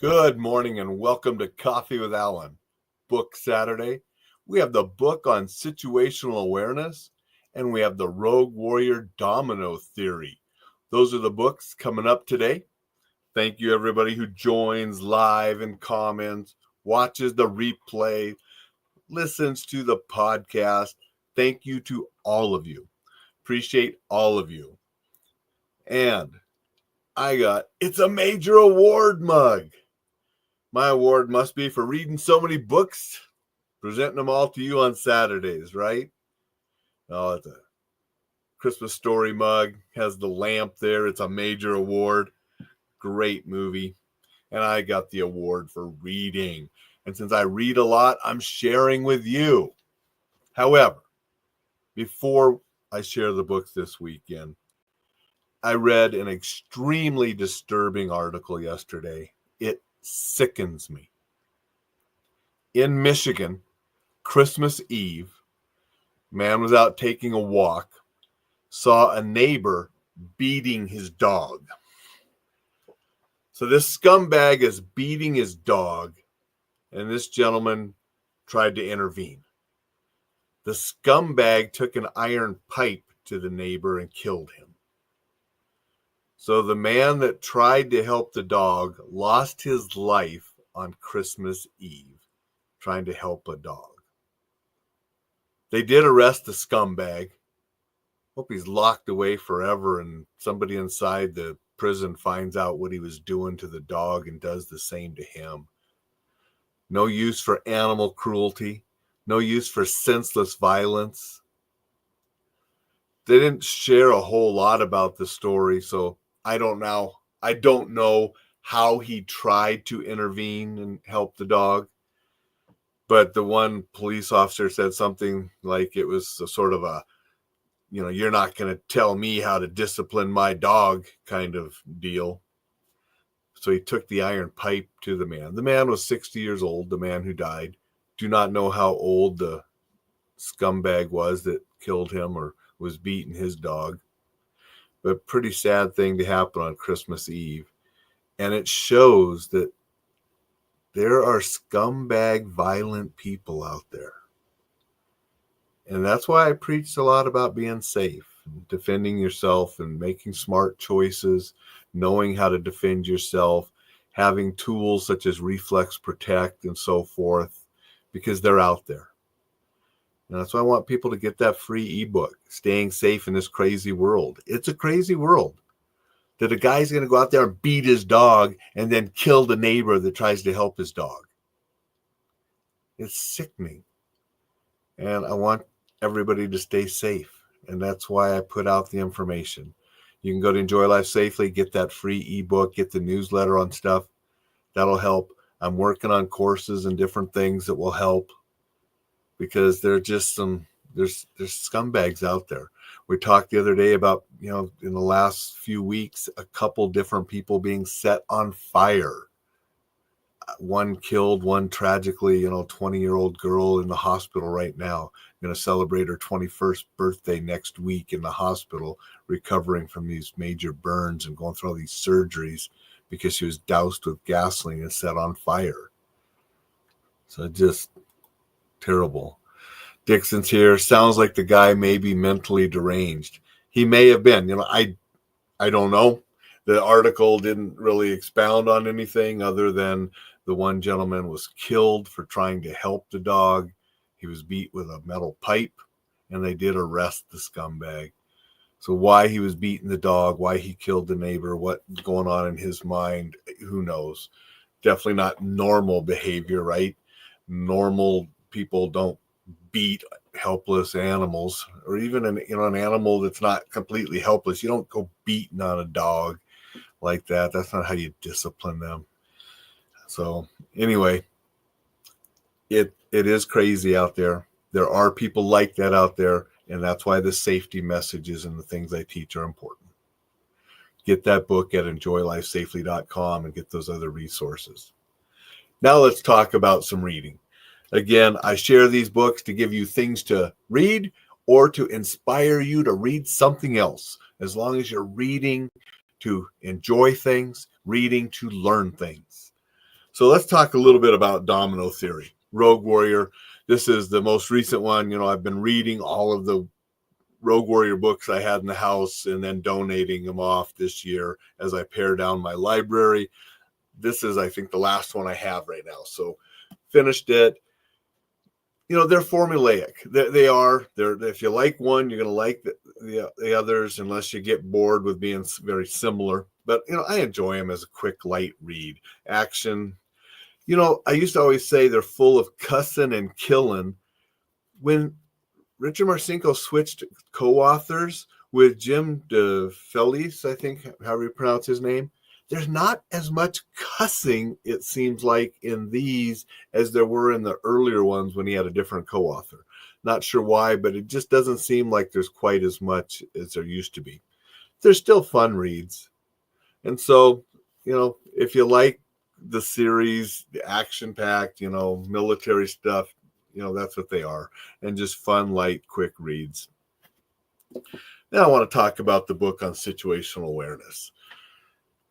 Good morning and welcome to Coffee with Alain. Book Saturday. We have the Book on Situational Awareness and we have the Rogue Warrior Domino Theory. Those are the books coming up today. Thank you everybody who joins live and comments, watches the replay, listens to the podcast. Thank you to all of you. Appreciate all of you. And it's a major award mug. My award must be for reading so many books, presenting them all to you on Saturdays, right? Oh, it's a Christmas story mug, has the lamp there. It's a major award. Great movie. And I got the award for reading. And since I read a lot, I'm sharing with you. However, before I share the books this weekend, I read an extremely disturbing article yesterday. It sickens me. In Michigan, Christmas Eve, man was out taking a walk, saw a neighbor beating his dog. So this scumbag is beating his dog, and this gentleman tried to intervene. The scumbag took an iron pipe to the neighbor and killed him. So the man that tried to help the dog lost his life on Christmas Eve, trying to help a dog. They did arrest the scumbag. Hope he's locked away forever and somebody inside the prison finds out what he was doing to the dog and does the same to him. No use for animal cruelty. No use for senseless violence. They didn't share a whole lot about the story, so I don't know how he tried to intervene and help the dog. But the one police officer said something like it was a sort of a, you're not going to tell me how to discipline my dog kind of deal. So he took the iron pipe to the man. The man was 60 years old, the man who died. Do not know how old the scumbag was that killed him or was beating his dog. But pretty sad thing to happen on Christmas Eve. And it shows that there are scumbag, violent people out there. And that's why I preached a lot about being safe, defending yourself and making smart choices, knowing how to defend yourself, having tools such as Reflex Protect and so forth, because they're out there. And that's why I want people to get that free ebook, Staying Safe in This Crazy World. It's a crazy world. That a guy's going to go out there and beat his dog and then kill the neighbor that tries to help his dog. It's sickening. And I want everybody to stay safe. And that's why I put out the information. You can go to Enjoy Life Safely, get that free ebook, get the newsletter on stuff. That'll help. I'm working on courses and different things that will help. Because there's scumbags out there. We talked the other day about, in the last few weeks, a couple different people being set on fire. One killed, one tragically, 20-year-old girl in the hospital right now. Going to celebrate her 21st birthday next week in the hospital, recovering from these major burns and going through all these surgeries because she was doused with gasoline and set on fire. So just terrible. Dixon's here. Sounds like the guy may be mentally deranged. He may have been. I don't know. The article didn't really expound on anything other than the one gentleman was killed for trying to help the dog. He was beat with a metal pipe, and they did arrest the scumbag. So why he was beating the dog, why he killed the neighbor, what's going on in his mind, who knows? Definitely not normal behavior, right? Normal people don't beat helpless animals, or even an animal that's not completely helpless. You don't go beating on a dog like that. That's not how you discipline them. So anyway, it is crazy out there. There are people like that out there, and that's why the safety messages and the things I teach are important. Get that book at enjoylifesafely.com and get those other resources. Now let's talk about some reading. Again, I share these books to give you things to read or to inspire you to read something else. As long as you're reading to enjoy things, reading to learn things. So let's talk a little bit about Domino Theory. Rogue Warrior. This is the most recent one. I've been reading all of the Rogue Warrior books I had in the house and then donating them off this year as I pare down my library. This is, I think, the last one I have right now. So finished it. They're formulaic. They're if you like one, you're going to like the others, unless you get bored with being very similar. But, I enjoy them as a quick, light read. Action. I used to always say they're full of cussing and killing. When Richard Marcinko switched co-authors with Jim DeFelice, I think, however you pronounce his name, there's not as much cussing, it seems like, in these as there were in the earlier ones when he had a different co-author. Not sure why, but it just doesn't seem like there's quite as much as there used to be. They're still fun reads. And so, if you like the series, the action-packed, military stuff, that's what they are. And just fun, light, quick reads. Now I want to talk about the book on situational awareness.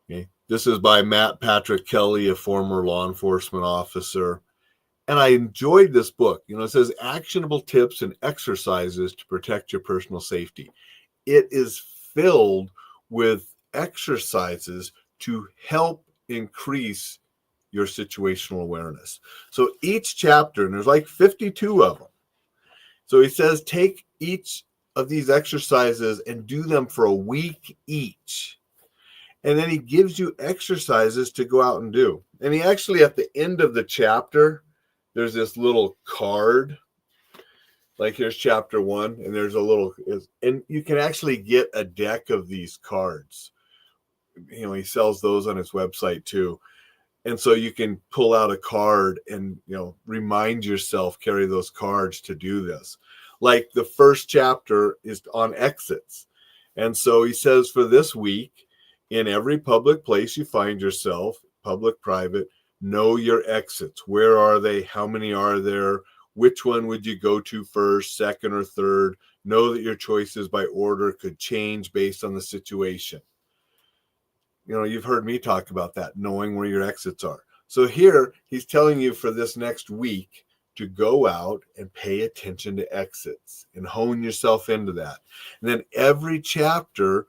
Okay. This is by Matt Patrick Kelly, a former law enforcement officer. And I enjoyed this book. It says actionable tips and exercises to protect your personal safety. It is filled with exercises to help increase your situational awareness. So each chapter, and there's like 52 of them. So he says, take each of these exercises and do them for a week each. And then he gives you exercises to go out and do. And he actually, at the end of the chapter, there's this little card. Like here's chapter 1, and there's a little, and you can actually get a deck of these cards. He sells those on his website too. And so you can pull out a card and, remind yourself, carry those cards to do this. Like the first chapter is on exits. And so he says for this week, in every public place you find yourself, public, private, know your exits. Where are they? How many are there? Which one would you go to first, second, or third? Know that your choices by order could change based on the situation. You've heard me talk about that, knowing where your exits are. So here he's telling you for this next week to go out and pay attention to exits and hone yourself into that. And then every chapter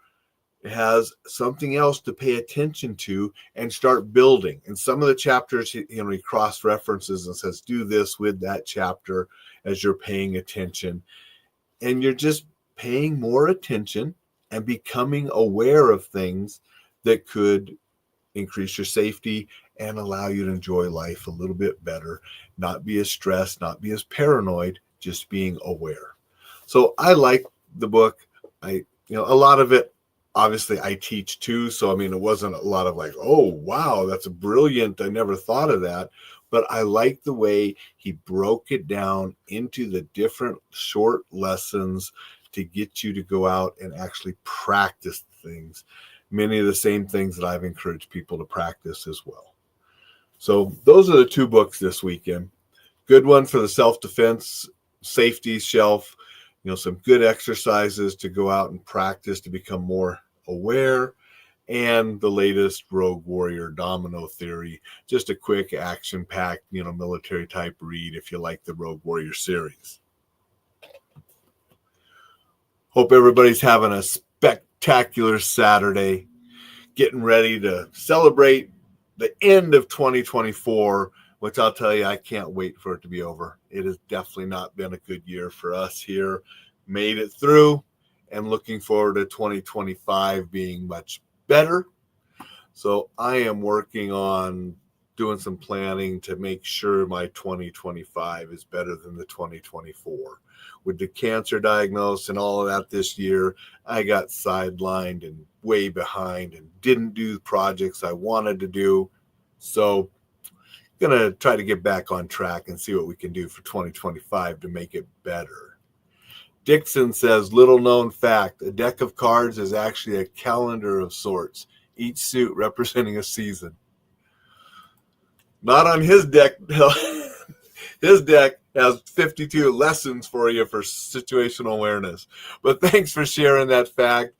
has something else to pay attention to and start building. And some of the chapters, he cross references and says, do this with that chapter as you're paying attention. And you're just paying more attention and becoming aware of things that could increase your safety and allow you to enjoy life a little bit better, not be as stressed, not be as paranoid, just being aware. So I like the book. A lot of it, obviously I teach too. So, it wasn't a lot of like, oh, wow, that's brilliant. I never thought of that. But I like the way he broke it down into the different short lessons to get you to go out and actually practice things. Many of the same things that I've encouraged people to practice as well. So those are the 2 books this weekend. Good one for the self-defense safety shelf. Some good exercises to go out and practice to become more aware. And the latest Rogue Warrior Domino Theory. Just a quick action-packed, military type read if you like the Rogue Warrior series. Hope everybody's having a spectacular Saturday, getting ready to celebrate the end of 2024, which I'll tell you, I can't wait for it to be over. It has definitely not been a good year for us here. Made it through, and looking forward to 2025 being much better. So I am working on doing some planning to make sure my 2025 is better than the 2024. With the cancer diagnosis and all of that this year, I got sidelined and way behind and didn't do the projects I wanted to do. So I'm going to try to get back on track and see what we can do for 2025 to make it better. Dixon says, little known fact, a deck of cards is actually a calendar of sorts, each suit representing a season. Not on his deck. His deck has 52 lessons for you for situational awareness. But thanks for sharing that fact.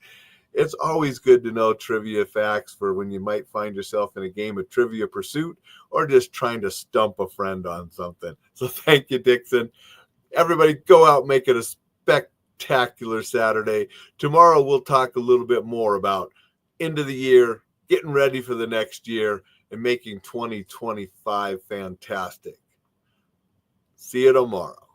It's always good to know trivia facts for when you might find yourself in a game of Trivia Pursuit or just trying to stump a friend on something. So thank you, Dixon. Everybody go out and make it a spectacular Saturday. Tomorrow we'll talk a little bit more about end of the year, getting ready for the next year, and making 2025 fantastic. See you tomorrow.